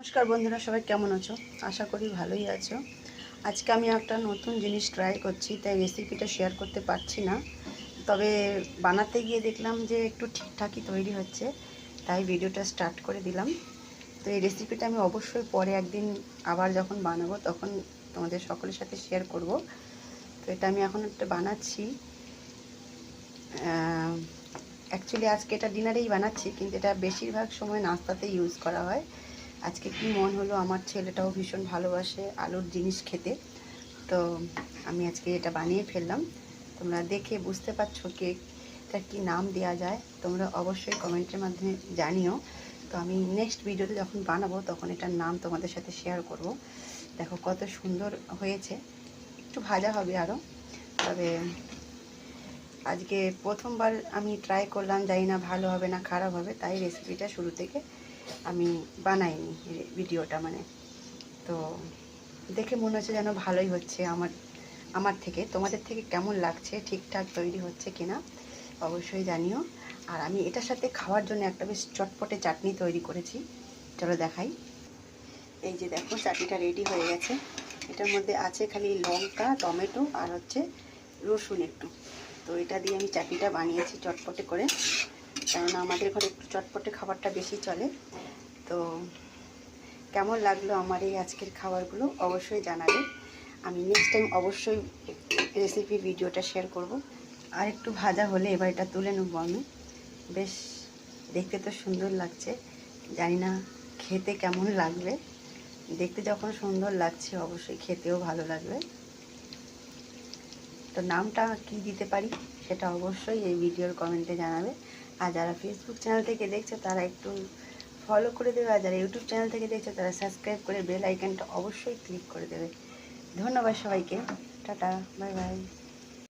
নমস্কার বন্ধুরা, সবাই কেমন আছো? আশা করি ভালোই আছো। আজকে আমি একটা নতুন জিনিস ট্রাই করছি, তাই রেসিপিটা শেয়ার করতে পারছি না। তবে বানাতে গিয়ে দেখলাম যে একটু ঠিকঠাকই তৈরি হচ্ছে, তাই ভিডিওটা স্টার্ট করে দিলাম। তো এই রেসিপিটা আমি অবশ্যই পরে একদিন আবার যখন বানাবো তখন তোমাদের সকলের সাথে শেয়ার করব। তো এটা আমি এখন একটা বানাচ্ছি। অ্যাকচুয়ালি আজকে এটা ডিনারেই বানাচ্ছি, কিন্তু এটা বেশিরভাগ সময় নাস্তাতে ইউজ করা হয়। আজকে কি মন হলো, আমার ছেলেটাও ভীষণ ভালোবাসে আলুর জিনিস খেতে, তো আমি আজকে এটা বানিয়ে ফেললাম। তোমরা দেখে বুঝতে পারছো কি এটা কী নাম দেওয়া যায়, তোমরা অবশ্যই কমেন্টের মাধ্যমে জানিও। তো আমি নেক্সট ভিডিওতে যখন বানাবো তখন এটার নাম তোমাদের সাথে শেয়ার করব। দেখো কত সুন্দর হয়েছে, একটু ভাজা হবে আরও। তবে আজকে প্রথমবার আমি ট্রাই করলাম, জানি না ভালো হবে না খারাপ হবে, তাই রেসিপিটা শুরু থেকে আমি বানাইনি ভিডিওটা তো দেখে মনে হচ্ছে যেন ভালোই হচ্ছে। আমার থেকে তোমাদের থেকে কেমন লাগছে, ঠিকঠাক তৈরি হচ্ছে কিনা অবশ্যই জানিও। আর আমি এটার সাথে খাওয়ার জন্য একটা বেশ চটপটে চাটনি তৈরি করেছি, চলো দেখাই। এই যে দেখো, চাটনিটা রেডি হয়ে গেছে। এটার মধ্যে আছে খালি লঙ্কা, টমেটো আর হচ্ছে রসুন একটু। তো এটা দিয়ে আমি চাটনিটা বানিয়েছি চটপটে করে, কেননা আমাদের ঘরে একটু চটপটে খাবারটা বেশি চলে। তো কেমন লাগলো আমার এই আজকের খাবারগুলো অবশ্যই জানাবে। আমি নেক্সট টাইম অবশ্যই রেসিপির ভিডিওটা শেয়ার করব। আর একটু ভাজা হলে এবার এটা তুলে নেবো আমি। বেশ দেখতে তো সুন্দর লাগছে, জানি না খেতে কেমন লাগবে। দেখতে যখন সুন্দর লাগছে অবশ্যই খেতেও ভালো লাগবে। তো নামটা কি দিতে পারি সেটা অবশ্যই এই ভিডিওর কমেন্টে জানাবে। আর যারা ফেসবুক চ্যানেল থেকে দেখছে তারা একটু ফলো করে দেবে, আর যারা ইউটিউব চ্যানেল থেকে দেখছে তারা সাবস্ক্রাইব করে বেল আইকনটা অবশ্যই ক্লিক করে দেবে। ধন্যবাদ সবাইকে, টাটা, বাই বাই।